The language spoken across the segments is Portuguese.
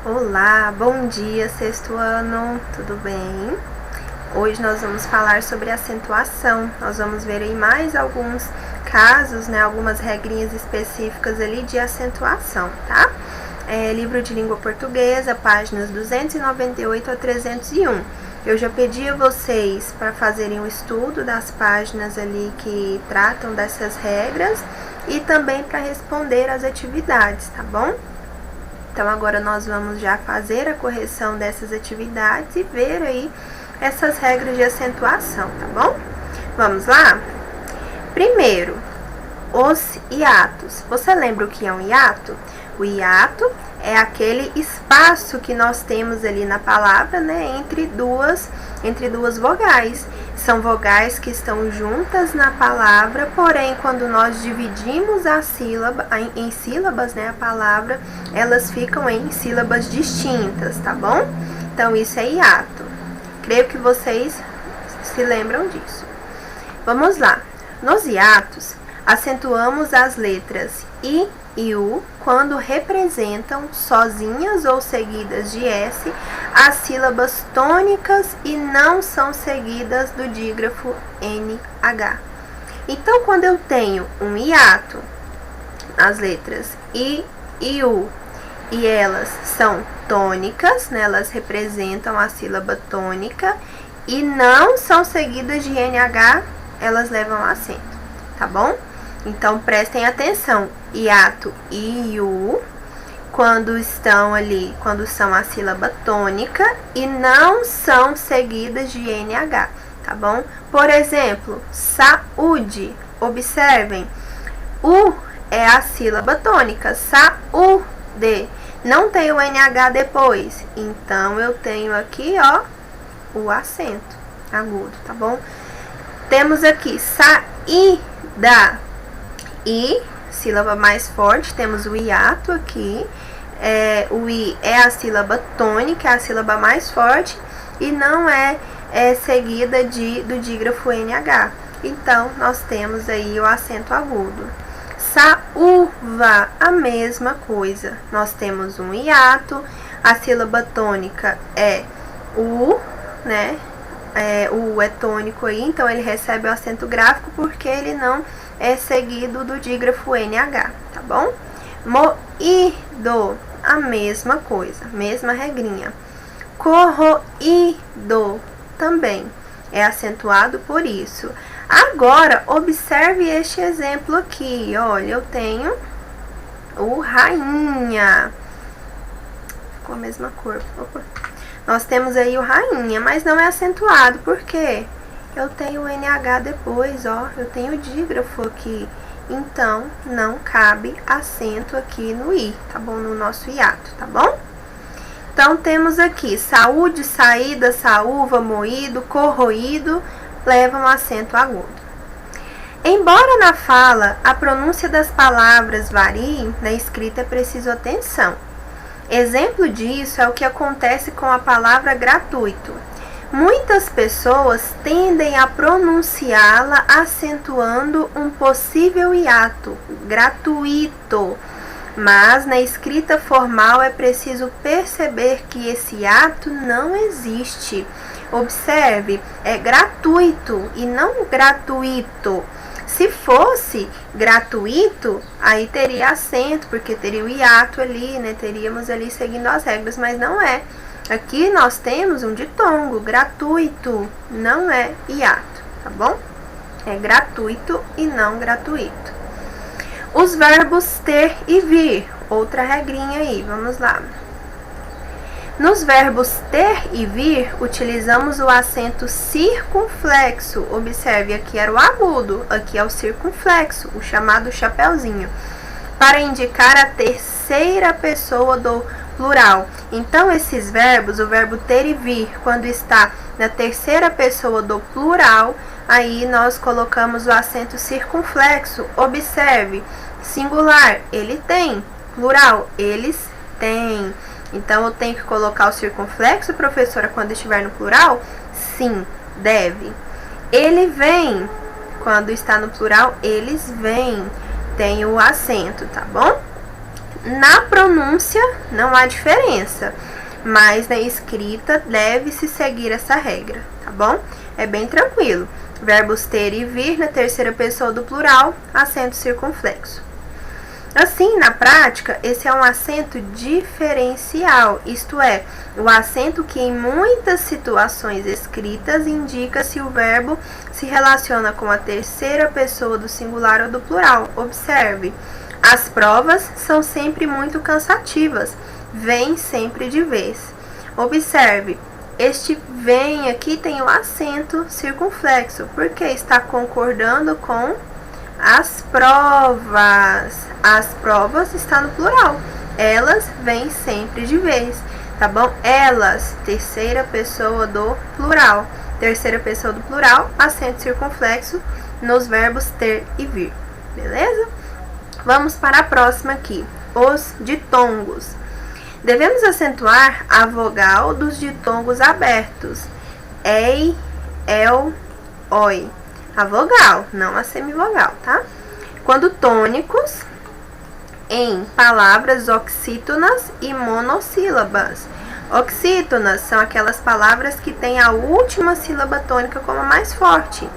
Olá, bom dia, sexto ano, tudo bem? Hoje nós vamos falar sobre acentuação. Nós vamos ver aí mais alguns casos, algumas regrinhas específicas ali de acentuação, tá? Livro de língua portuguesa, páginas 298 a 301. Eu já pedi a vocês para fazerem o estudo das páginas ali que tratam dessas regras e também para responder as atividades, tá bom? Então, agora nós vamos já fazer a correção dessas atividades e ver aí essas regras de acentuação, tá bom? Vamos lá? Primeiro, os hiatos. Você lembra o que é um hiato? O hiato é aquele espaço que nós temos ali na palavra, entre duas vogais. São vogais que estão juntas na palavra, porém, quando nós dividimos a sílaba em sílabas, a palavra, elas ficam em sílabas distintas, tá bom? Então, isso é hiato. Creio que vocês se lembram disso. Vamos lá. Nos hiatos, acentuamos as letras I e U quando representam, sozinhas ou seguidas de S, as sílabas tônicas e não são seguidas do dígrafo NH. Então, quando eu tenho um hiato nas letras I e U e elas são tônicas, elas representam a sílaba tônica e não são seguidas de NH, elas levam acento, tá bom? Então, prestem atenção, hiato I e U, quando estão ali, quando são a sílaba tônica e não são seguidas de NH, tá bom? Por exemplo, saúde, observem, U é a sílaba tônica, saúde, não tem o NH depois, então eu tenho aqui, o acento agudo, tá bom? Temos aqui saída, I, sílaba mais forte, temos o hiato aqui, o I é a sílaba tônica, é a sílaba mais forte e não é seguida do dígrafo NH. Então, nós temos aí o acento agudo. Saúva, a mesma coisa. Nós temos um hiato, a sílaba tônica é U, o U é tônico aí, então ele recebe o acento gráfico porque ele não é seguido do dígrafo NH, tá bom? Moído, a mesma coisa, mesma regrinha. Corroído, também é acentuado por isso. Agora, observe este exemplo aqui, olha, eu tenho o rainha, ficou a mesma cor, nós temos aí o rainha, mas não é acentuado, por quê? Eu tenho o NH depois, eu tenho o dígrafo aqui, então não cabe acento aqui no I, tá bom? No nosso hiato, tá bom? Então, temos aqui saúde, saída, saúva, moído, corroído, levam acento agudo. Embora na fala a pronúncia das palavras varie, na escrita é preciso atenção. Exemplo disso é o que acontece com a palavra gratuito. Muitas pessoas tendem a pronunciá-la acentuando um possível hiato, gratuito, mas na escrita formal é preciso perceber que esse hiato não existe. Observe, é gratuito e não gratuito. Se fosse gratuito, aí teria acento, porque teria o hiato ali, teríamos ali seguindo as regras, mas não é. Aqui nós temos um ditongo, gratuito, não é hiato, tá bom? É gratuito e não gratuito. Os verbos ter e vir, outra regrinha aí, vamos lá. Nos verbos ter e vir, utilizamos o acento circunflexo. Observe, aqui era o agudo, aqui é o circunflexo, o chamado chapeuzinho, para indicar a terceira pessoa do plural. Então, esses verbos, o verbo ter e vir, quando está na terceira pessoa do plural, aí nós colocamos o acento circunflexo. Observe, singular, ele tem, plural, eles têm. Então, eu tenho que colocar o circunflexo, professora, quando estiver no plural? Sim, deve. Ele vem, quando está no plural, eles vêm, tem o acento, tá bom? Na pronúncia não há diferença, mas na escrita deve-se seguir essa regra, tá bom? É bem tranquilo. Verbos ter e vir na terceira pessoa do plural, acento circunflexo. Assim, na prática, esse é um acento diferencial, isto é, o acento que em muitas situações escritas indica se o verbo se relaciona com a terceira pessoa do singular ou do plural. Observe, as provas são sempre muito cansativas, vem sempre de vez. Observe, este vem aqui tem o acento circunflexo, porque está concordando com as provas. As provas está no plural. Elas vêm sempre de vez, tá bom? Elas, terceira pessoa do plural. Terceira pessoa do plural, acento circunflexo nos verbos ter e vir. Beleza? Vamos para a próxima aqui. Os ditongos. Devemos acentuar a vogal dos ditongos abertos. Ei, el, oi. A vogal, não a semivogal, tá? Quando tônicos em palavras oxítonas e monossílabas. Oxítonas são aquelas palavras que têm a última sílaba tônica como a mais forte.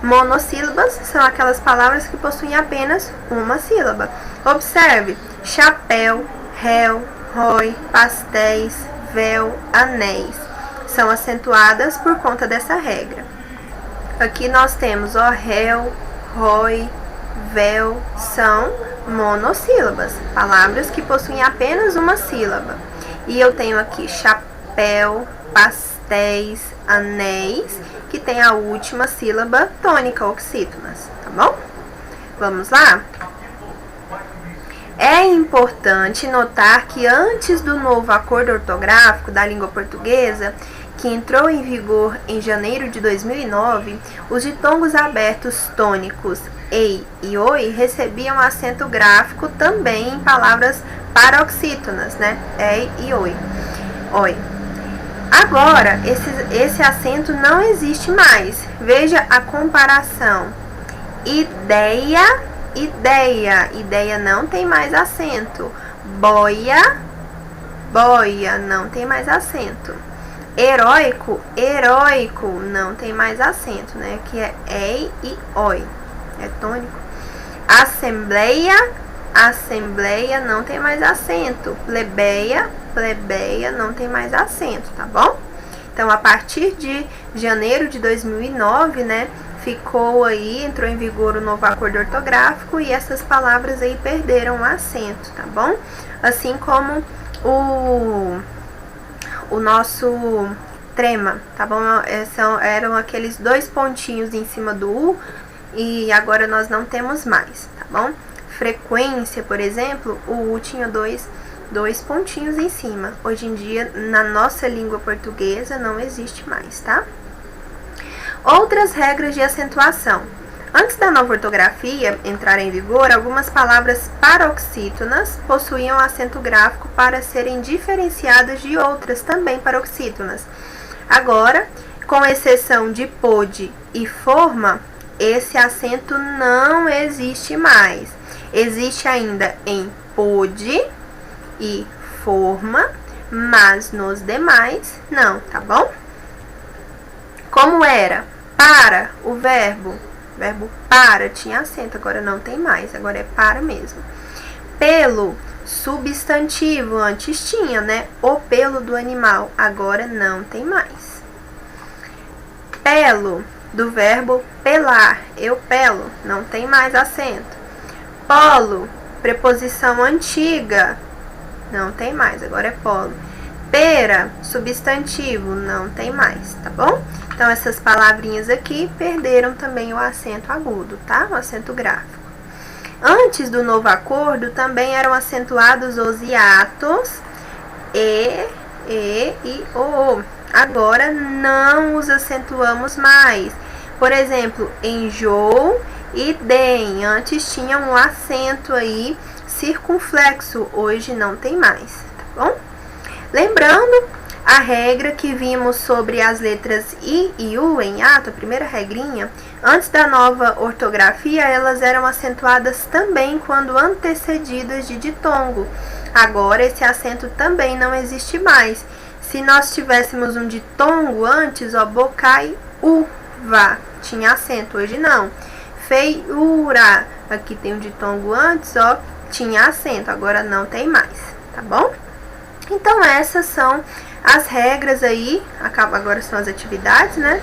Monossílabas são aquelas palavras que possuem apenas uma sílaba. Observe: chapéu, réu, rói, pastéis, véu, anéis. São acentuadas por conta dessa regra. Aqui nós temos o réu, rói, véu, são monossílabas, palavras que possuem apenas uma sílaba. E eu tenho aqui chapéu, pastéis, anéis, que tem a última sílaba tônica, oxítonas, tá bom? Vamos lá? É importante notar que antes do novo acordo ortográfico da língua portuguesa, que entrou em vigor em janeiro de 2009, os ditongos abertos tônicos ei e oi recebiam acento gráfico também em palavras paroxítonas, né? Ei e oi. Oi. Agora, esse acento não existe mais. Veja a comparação. Ideia, ideia. Ideia não tem mais acento. Boia, boia, não tem mais acento. Heróico, heróico, não tem mais acento, né? Que é ei e oi. É tônico. Assembleia, assembleia, não tem mais acento. Plebeia, plebeia, não tem mais acento, tá bom? Então, a partir de janeiro de 2009, né, ficou aí, entrou em vigor o novo acordo ortográfico e essas palavras aí perderam o acento, tá bom? Assim como o nosso trema, tá bom? Eram aqueles dois pontinhos em cima do U e agora nós não temos mais, tá bom? Frequência, por exemplo, o U tinha dois pontinhos em cima. Hoje em dia, na nossa língua portuguesa, não existe mais, tá? Outras regras de acentuação. Antes da nova ortografia entrar em vigor, algumas palavras paroxítonas possuíam acento gráfico para serem diferenciadas de outras também paroxítonas. Agora, com exceção de pôde e forma, esse acento não existe mais. Existe ainda em pôde e forma, mas nos demais não, tá bom? Como era? Para, o verbo para tinha acento, agora não tem mais, agora é para mesmo. Pelo, substantivo, antes tinha, né? O pelo do animal, agora não tem mais. Pelo, do verbo pelar, eu pelo, não tem mais acento. Polo, preposição antiga, não tem mais, agora é polo. Pera, substantivo, não tem mais, tá bom? Então, essas palavrinhas aqui perderam também o acento agudo, tá? O acento gráfico. Antes do novo acordo, também eram acentuados os hiatos e o. Agora, não os acentuamos mais. Por exemplo, enjoo e dem. Antes tinham um acento aí circunflexo, hoje não tem mais, tá bom? Lembrando, A regra que vimos sobre as letras I e U em ato, a primeira regrinha, antes da nova ortografia, elas eram acentuadas também quando antecedidas de ditongo. Agora, esse acento também não existe mais. Se nós tivéssemos um ditongo antes, ó, bocai, uva, tinha acento, hoje não. Feiura, aqui tem um ditongo antes, ó, tinha acento, agora não tem mais, tá bom? Então, essas são as regras aí, agora são as atividades, né?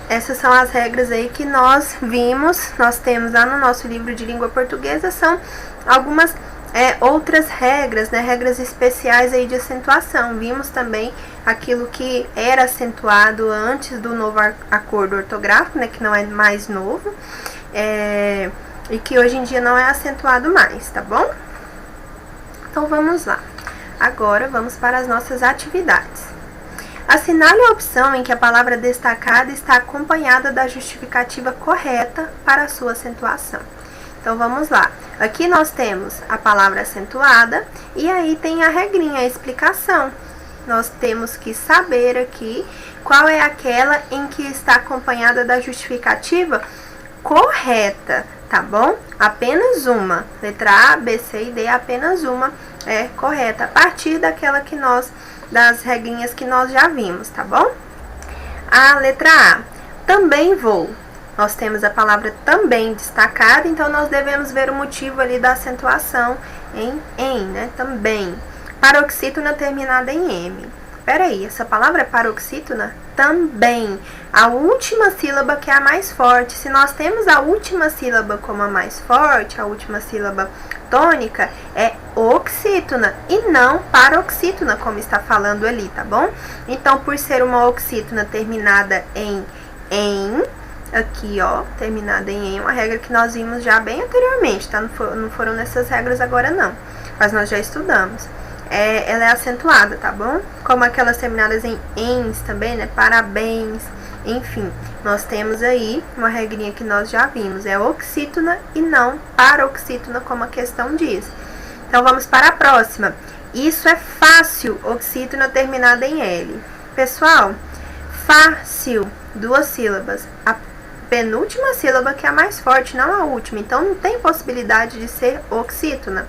Essas são as regras aí que nós vimos, nós temos lá no nosso livro de língua portuguesa, são algumas outras regras, né? Regras especiais aí de acentuação. Vimos também aquilo que era acentuado antes do novo acordo ortográfico, né? Que não é mais novo, e que hoje em dia não é acentuado mais, tá bom? Então, vamos lá. Agora, vamos para as nossas atividades. Assinale a opção em que a palavra destacada está acompanhada da justificativa correta para a sua acentuação. Então, vamos lá. Aqui nós temos a palavra acentuada e aí tem a regrinha, a explicação. Nós temos que saber aqui qual é aquela em que está acompanhada da justificativa correta, tá bom? Apenas uma. Letra A, B, C e D, apenas uma é correta, a partir das regrinhas que nós já vimos, tá bom? A letra A, também vou. Nós temos a palavra também destacada, então nós devemos ver o motivo ali da acentuação em, né? Também. Paroxítona terminada em M. Peraí, essa palavra é paroxítona? Também. A última sílaba que é a mais forte. Se nós temos a última sílaba como a mais forte, a última sílaba tônica, é oxítona e não paroxítona, como está falando ali, tá bom? Então, por ser uma oxítona terminada em, aqui, ó, terminada em uma regra que nós vimos já bem anteriormente, tá? Não foram nessas regras agora, não. Mas nós já estudamos. Ela é acentuada, tá bom? Como aquelas terminadas em ens também, né? Parabéns, enfim. Nós temos aí uma regrinha que nós já vimos. É oxítona e não paroxítona, como a questão diz. Então, vamos para a próxima. Isso é fácil, oxítona terminada em L. Pessoal, fácil, 2 sílabas. A penúltima sílaba que é a mais forte, não a última. Então, não tem possibilidade de ser oxítona,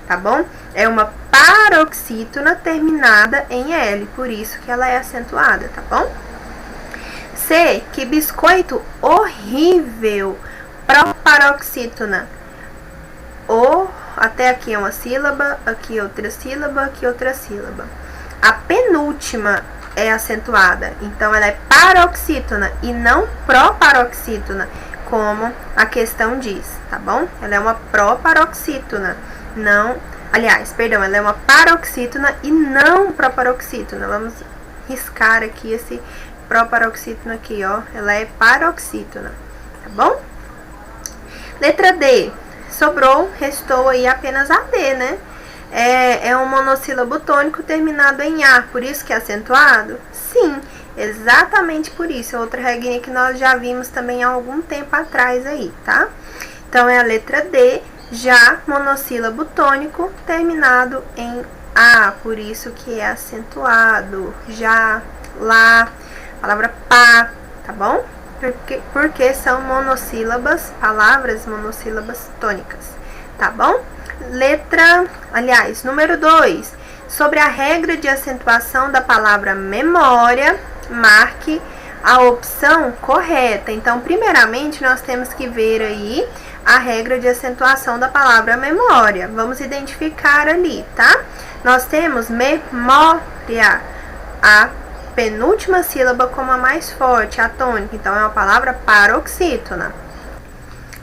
tá bom? É uma paroxítona terminada em L, por isso que ela é acentuada, tá bom? C, que biscoito horrível, proparoxítona. Até aqui é uma sílaba, aqui outra sílaba, aqui outra sílaba. A penúltima é acentuada, então ela é paroxítona e não proparoxítona, como a questão diz, tá bom? Ela é uma proparoxítona, não... Aliás, perdão, ela é uma paroxítona e não proparoxítona. Vamos riscar aqui esse proparoxítona aqui, ó. Ela é paroxítona, tá bom? Letra D. Restou aí apenas a D, né? É um monossílabo tônico terminado em A, por isso que é acentuado? Sim, exatamente por isso. É outra regrinha que nós já vimos também há algum tempo atrás aí, tá? Então, é a letra D, já monossílabo tônico terminado em A, por isso que é acentuado. Já, lá, palavra pá, tá bom? Porque são monossílabas, palavras monossílabas tônicas, tá bom? Número 2. Sobre a regra de acentuação da palavra memória, marque a opção correta. Então, primeiramente, nós temos que ver aí a regra de acentuação da palavra memória. Vamos identificar ali, tá? Nós temos memória, a penúltima sílaba como a mais forte, a tônica. Então, é uma palavra paroxítona.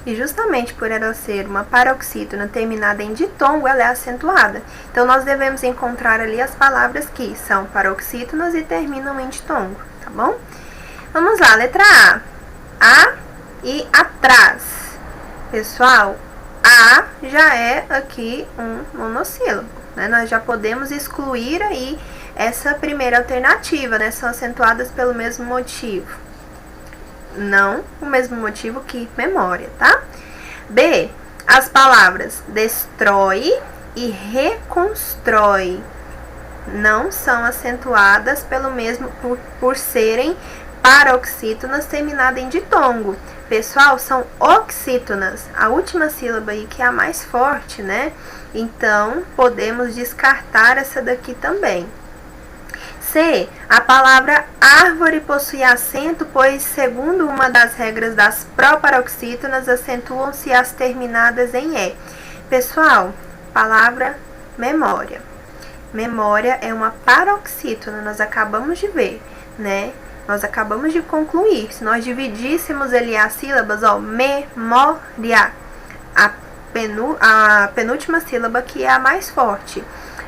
E justamente por ela ser uma paroxítona terminada em ditongo, ela é acentuada. Então, nós devemos encontrar ali as palavras que são paroxítonas e terminam em ditongo, tá bom? Vamos lá, letra A. A e atrás. Pessoal, A já é aqui um monossílabo, né? Nós já podemos excluir aí essa primeira alternativa, né? São acentuadas pelo mesmo motivo. Não o mesmo motivo que memória, tá? B, as palavras destrói e reconstrói. não são acentuadas por serem paroxítonas terminadas em ditongo. Pessoal, são oxítonas, a última sílaba aí que é a mais forte, né? Então, podemos descartar essa daqui também. C. A palavra árvore possui acento, pois, segundo uma das regras das proparoxítonas, acentuam-se as terminadas em E. Pessoal, palavra memória. Memória é uma paroxítona, nós acabamos de ver, né? Nós acabamos de concluir. Se nós dividíssemos ali as sílabas, ó, memória, a penúltima sílaba que é a mais forte.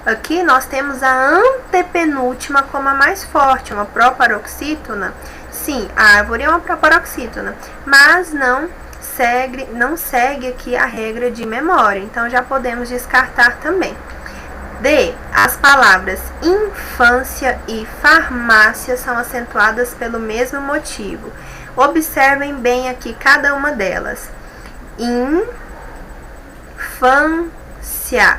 Aqui nós temos a antepenúltima como a mais forte, uma proparoxítona. Sim, a árvore é uma proparoxítona, mas não segue aqui a regra de memória, então já podemos descartar também. D. As palavras infância e farmácia são acentuadas pelo mesmo motivo. Observem bem aqui cada uma delas. Infância.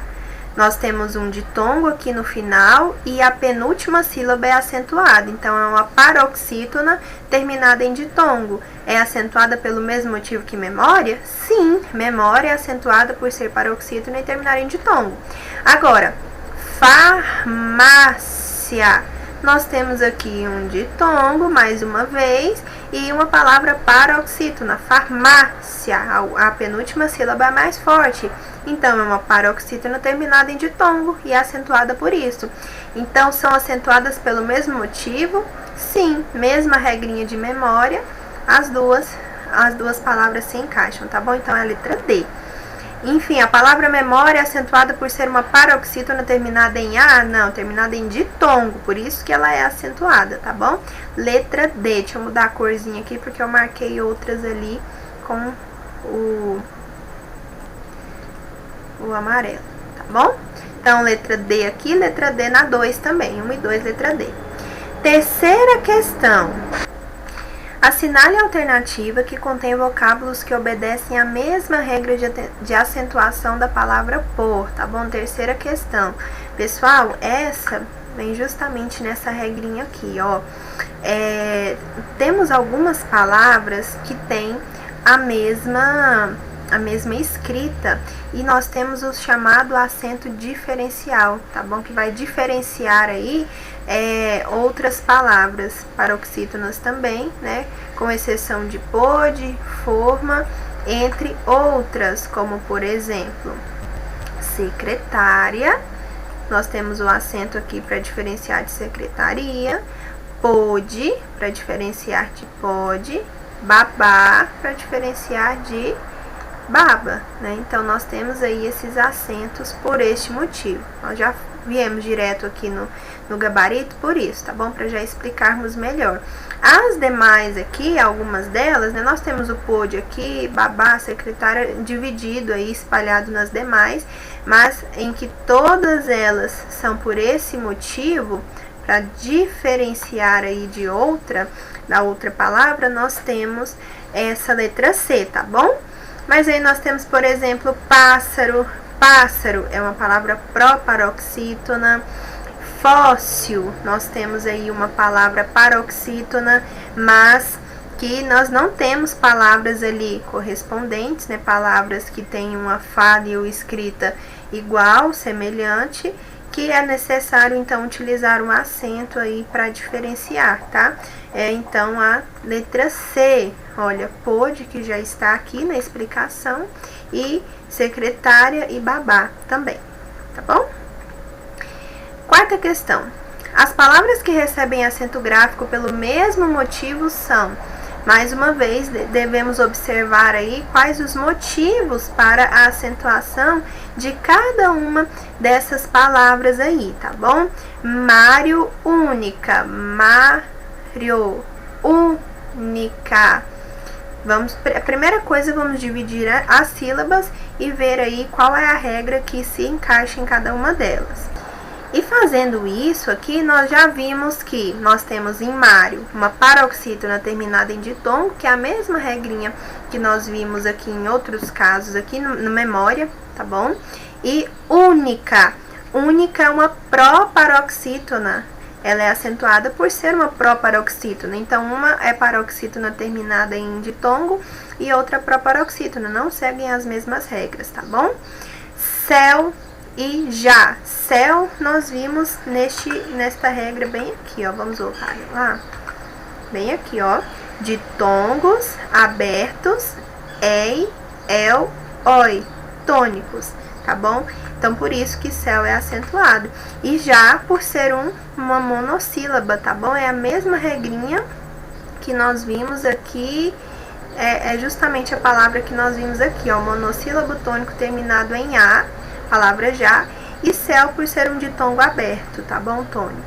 Nós temos um ditongo aqui no final e a penúltima sílaba é acentuada. Então, é uma paroxítona terminada em ditongo. É acentuada pelo mesmo motivo que memória? Sim, memória é acentuada por ser paroxítona e terminar em ditongo. Agora, farmácia. Nós temos aqui um ditongo, mais uma vez, e uma palavra paroxítona, farmácia. A penúltima sílaba é mais forte. Então, é uma paroxítona terminada em ditongo e é acentuada por isso. Então, são acentuadas pelo mesmo motivo? Sim, mesma regrinha de memória, as duas palavras se encaixam, tá bom? Então, é a letra D. Enfim, a palavra memória é acentuada por ser uma paroxítona terminada em A? Não, terminada em ditongo, por isso que ela é acentuada, tá bom? Letra D, deixa eu mudar a corzinha aqui, porque eu marquei outras ali com o amarelo, tá bom? Então, letra D aqui, letra D na 2 também, 1 e 2, letra D. Terceira questão. Assinale a alternativa que contém vocábulos que obedecem à mesma regra de acentuação da palavra por, tá bom? Terceira questão. Pessoal, essa vem justamente nessa regrinha aqui, ó. Temos algumas palavras que têm a mesma escrita e nós temos o chamado acento diferencial, tá bom? Que vai diferenciar aí outras palavras paroxítonas também, né? Com exceção de pode, forma, entre outras, como por exemplo, secretária. Nós temos o acento aqui para diferenciar de secretaria, pode para diferenciar de pode, babá para diferenciar de baba, né? Então, nós temos aí esses acentos por este motivo. Nós já viemos direto aqui no gabarito por isso, tá bom? Para já explicarmos melhor. As demais aqui, algumas delas, né? Nós temos o pode aqui, babá, secretária, dividido aí, espalhado nas demais, mas em que todas elas são por esse motivo, para diferenciar aí da outra palavra, nós temos essa letra C, tá bom? Mas aí nós temos, por exemplo, pássaro. Pássaro é uma palavra proparoxítona. Fóssil, nós temos aí uma palavra paroxítona, mas que nós não temos palavras ali correspondentes, né? Palavras que têm uma fala ou escrita igual, semelhante, que é necessário, então, utilizar um acento aí para diferenciar, tá? Então, a letra C, olha, pode, que já está aqui na explicação, e secretária e babá também, tá bom? Quarta questão. As palavras que recebem acento gráfico pelo mesmo motivo são... Mais uma vez, devemos observar aí quais os motivos para a acentuação de cada uma dessas palavras aí, tá bom? Mário, única. Mário, única. A primeira coisa, vamos dividir as sílabas e ver aí qual é a regra que se encaixa em cada uma delas. E fazendo isso aqui, nós já vimos que nós temos em Mário uma paroxítona terminada em ditongo, que é a mesma regrinha que nós vimos aqui em outros casos, aqui no memória, tá bom? E única. Única é uma proparoxítona. Ela é acentuada por ser uma proparoxítona. Então, uma é paroxítona terminada em ditongo e outra proparoxítona. Não seguem as mesmas regras, tá bom? Céu e já. Céu, nós vimos nesta regra bem aqui, ó. Vamos voltar lá. Bem aqui, ó. Ditongos abertos, ei, el, oi. Tônicos, tá bom? Então, por isso que céu é acentuado. E já por ser uma monossílaba, tá bom? É a mesma regrinha que nós vimos aqui. É justamente a palavra que nós vimos aqui, ó. Monossílabo tônico terminado em A, palavra já. E céu por ser um ditongo aberto, tá bom? Tônico.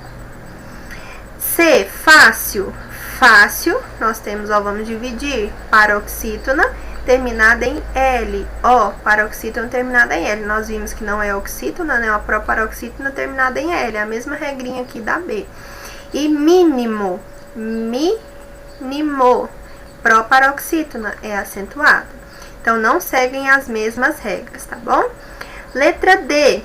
C, fácil. Fácil, nós temos, ó, vamos dividir. Paroxítona terminada em L. Ó, paroxítona terminada em L. Nós vimos que não é oxítona, né? Uma proparoxítona terminada em L. É a mesma regrinha aqui da B. E mínimo. Mínimo. Proparoxítona é acentuado. Então, não seguem as mesmas regras, tá bom? Letra D.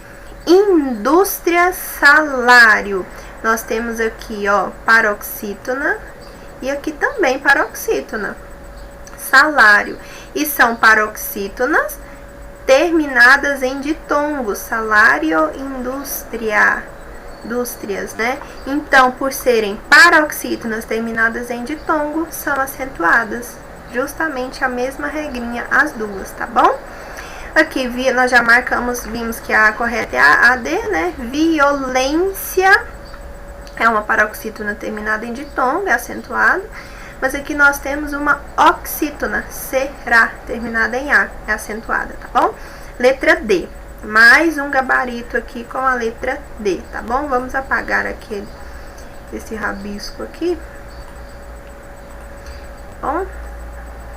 Indústria, salário. Nós temos aqui, ó, paroxítona e aqui também paroxítona. Salário. E são paroxítonas terminadas em ditongo, salário, indústrias, né? Então, por serem paroxítonas terminadas em ditongo, são acentuadas. Justamente a mesma regrinha, as duas, tá bom? Aqui, nós já marcamos, vimos que a correta é a AD, né? Violência é uma paroxítona terminada em ditongo, é acentuado. Mas aqui nós temos uma oxítona, será, terminada em A, é acentuada, tá bom? Letra D, mais um gabarito aqui com a letra D, tá bom? Vamos apagar aqui esse rabisco aqui. Bom,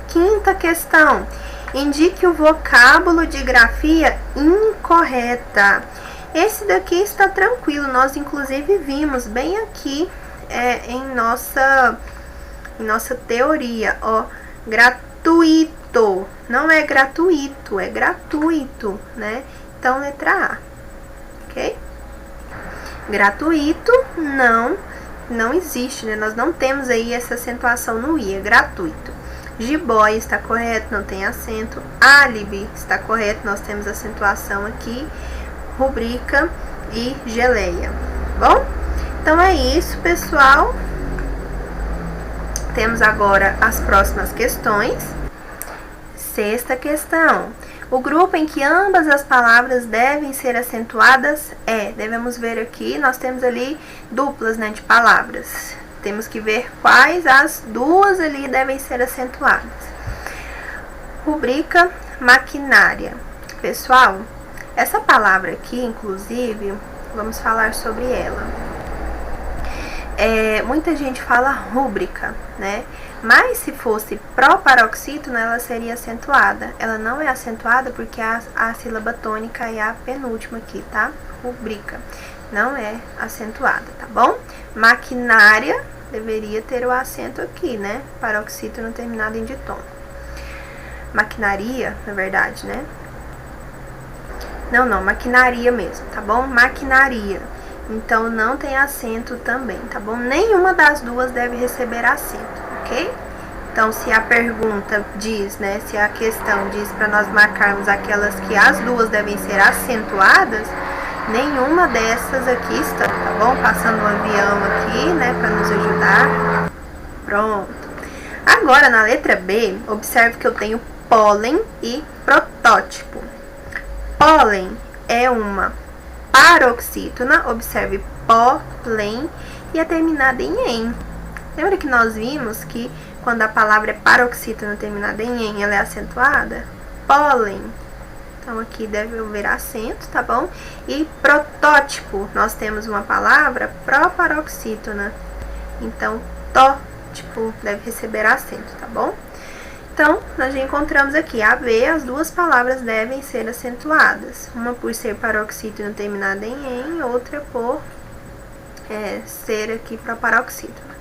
quinta questão, indique o vocábulo de grafia incorreta. Esse daqui está tranquilo, nós inclusive vimos bem aqui em nossa teoria, ó, gratuito, não é gratuito, é gratuito, né? Então, letra A, ok? Gratuito não existe, né? Nós não temos aí essa acentuação no I, é gratuito. Jiboia está correto, não tem acento. Álibi está correto, nós temos acentuação aqui. Rubrica e geleia, bom? Então, é isso, pessoal. Temos agora as próximas questões. Sexta questão. O grupo em que ambas as palavras devem ser acentuadas é... Devemos ver aqui, nós temos ali duplas, né, de palavras. Temos que ver quais as duas ali devem ser acentuadas. Rubrica, maquinária. Pessoal, essa palavra aqui, inclusive, vamos falar sobre ela. Muita gente fala rúbrica, né? Mas se fosse proparoxítona, ela seria acentuada. Ela não é acentuada porque a sílaba tônica é a penúltima aqui, tá? Rubrica. Não é acentuada, tá bom? Maquinária deveria ter o acento aqui, né? Paroxítona terminado em ditongo. Maquinaria, na verdade, né? Não, maquinaria mesmo, tá bom? Maquinaria. Então, não tem acento também, tá bom? Nenhuma das duas deve receber acento, ok? Então, se a pergunta diz, né? Se a questão diz para nós marcarmos aquelas que as duas devem ser acentuadas, nenhuma dessas aqui está, tá bom? Passando um avião aqui, né? Para nos ajudar. Pronto. Agora, na letra B, observe que eu tenho pólen e protótipo. Pólen é uma paroxítona, observe pólen, e é terminada em en. Lembra que nós vimos que quando a palavra é paroxítona terminada em en, ela é acentuada? Pólen. Então, aqui deve haver acento, tá bom? E protótipo, nós temos uma palavra proparoxítona. Então, tótipo deve receber acento, tá bom? Então, nós já encontramos aqui a B, as duas palavras devem ser acentuadas. Uma por ser paroxítona terminada em en, outra por ser aqui proparoxítona.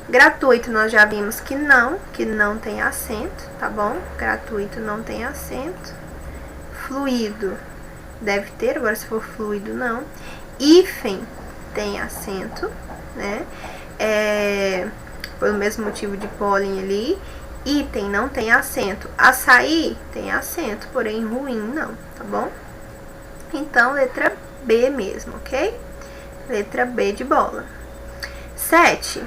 Gratuito, nós já vimos que não tem acento, tá bom? Gratuito não tem acento. Fluido deve ter, agora se for fluido não. Hífen tem acento, né? Pelo mesmo motivo de pólen ali. Item não tem acento. Açaí tem acento, porém ruim não, tá bom? Então, letra B mesmo, ok? Letra B de bola. 7.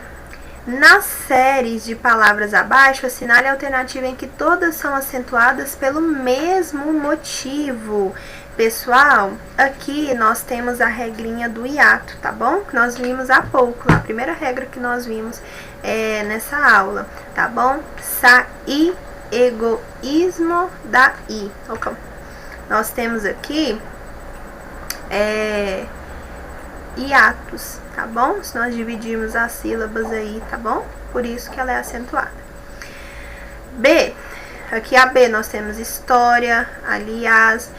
Nas séries de palavras abaixo, assinale a alternativa em que todas são acentuadas pelo mesmo motivo. Pessoal, aqui nós temos a regrinha do hiato, tá bom? Que nós vimos há pouco, a primeira regra que nós vimos nessa aula, tá bom? Sair, egoísmo, daí. Okay. Nós temos aqui hiatos, tá bom? Se nós dividirmos as sílabas aí, tá bom? Por isso que ela é acentuada. B, aqui a B nós temos história, aliás,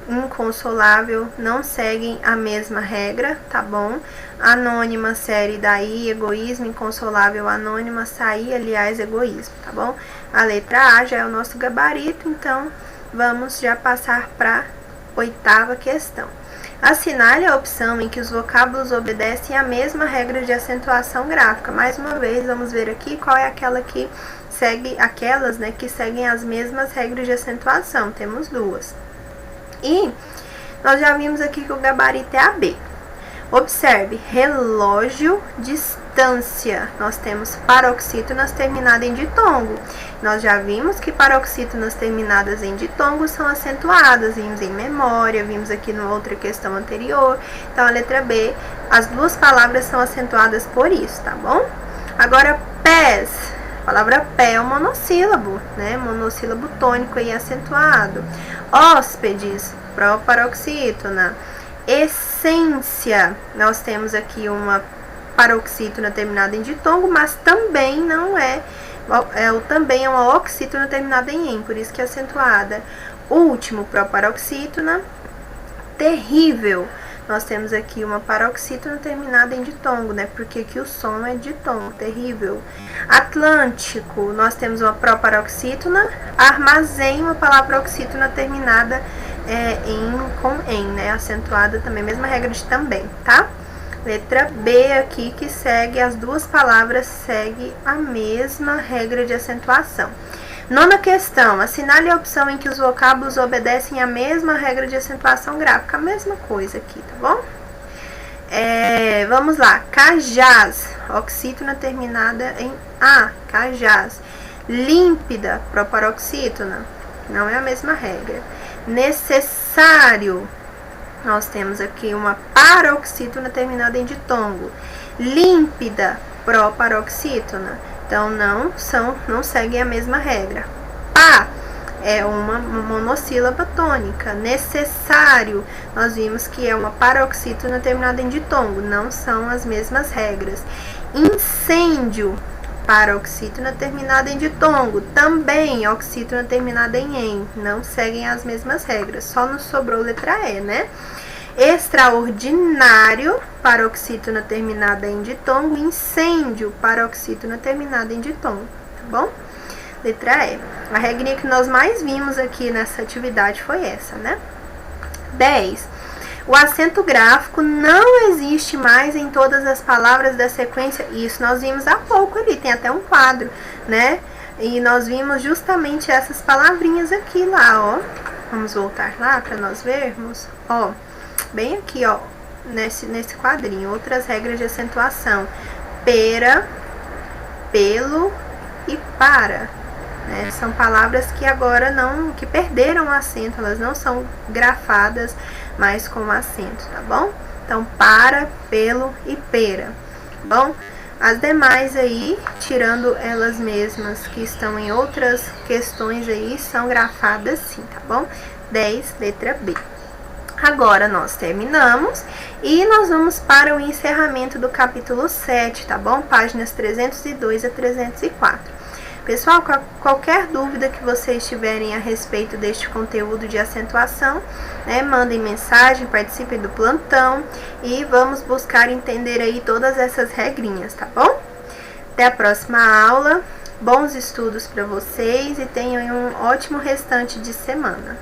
inconsolável, não seguem a mesma regra, tá bom? Anônima, série, daí, egoísmo, inconsolável, anônima, sair, aliás, egoísmo, tá bom? A letra A já é o nosso gabarito, então vamos já passar para 8ª questão. Assinale a opção em que os vocábulos obedecem à mesma regra de acentuação gráfica. Mais uma vez, vamos ver aqui qual é aquela que segue, aquelas, né, que seguem as mesmas regras de acentuação. Temos duas. E nós já vimos aqui que o gabarito é AB. Observe, relógio, distância. Nós temos paroxítonas terminadas em ditongo. Nós já vimos que paroxítonas terminadas em ditongo são acentuadas. Vimos em memória, vimos aqui numa outra questão anterior. Então, a letra B, as duas palavras são acentuadas por isso, tá bom? Agora, pés. A palavra pé é um monossílabo, né? Monossílabo tônico aí acentuado. Hóspedes, proparoxítona. Essência, nós temos aqui uma paroxítona terminada em ditongo, mas também não também é uma oxítona terminada em em, por isso que é acentuada. Último, proparoxítona. Terrível, nós temos aqui uma paroxítona terminada em ditongo, né? Porque aqui o som é ditongo, terrível. Atlântico, nós temos uma proparoxítona. Armazém, uma palavra oxítona terminada com em, né? Acentuada também, mesma regra de também, tá? Letra B aqui, que segue, as duas palavras segue a mesma regra de acentuação. 9ª questão, assinale a opção em que os vocábulos obedecem à mesma regra de acentuação gráfica. A mesma coisa aqui, tá bom? Vamos lá. Cajás, oxítona terminada em A, cajás. Límpida, proparoxítona, não é a mesma regra. Necessário, nós temos aqui uma paroxítona terminada em ditongo. Límpida, proparoxítona, então não seguem a mesma regra. Pá é uma monossílaba tônica. Necessário, nós vimos que é uma paroxítona terminada em ditongo, não são as mesmas regras. Incêndio, paroxítona terminada em ditongo, também oxítona terminada em, não seguem as mesmas regras, só nos sobrou letra E, né? Extraordinário, paroxítona terminada em ditongo, incêndio, paroxítona terminada em ditongo, tá bom? Letra E. A regrinha que nós mais vimos aqui nessa atividade foi essa, né? 10. O acento gráfico não existe mais em todas as palavras da sequência. Isso nós vimos há pouco ali, tem até um quadro, né? E nós vimos justamente essas palavrinhas aqui lá, ó. Vamos voltar lá para nós vermos, ó. Bem aqui, ó, nesse quadrinho, outras regras de acentuação. Pera, pelo e para. Né? São palavras que agora que perderam o acento, elas não são grafadas mais com acento, tá bom? Então, para, pelo e pera, tá bom? As demais aí, tirando elas mesmas que estão em outras questões aí, são grafadas sim, tá bom? 10, letra B. Agora nós terminamos e nós vamos para o encerramento do capítulo 7, tá bom? Páginas 302 a 304. Pessoal, qualquer dúvida que vocês tiverem a respeito deste conteúdo de acentuação, né, mandem mensagem, participem do plantão e vamos buscar entender aí todas essas regrinhas, tá bom? Até a próxima aula, bons estudos para vocês e tenham um ótimo restante de semana.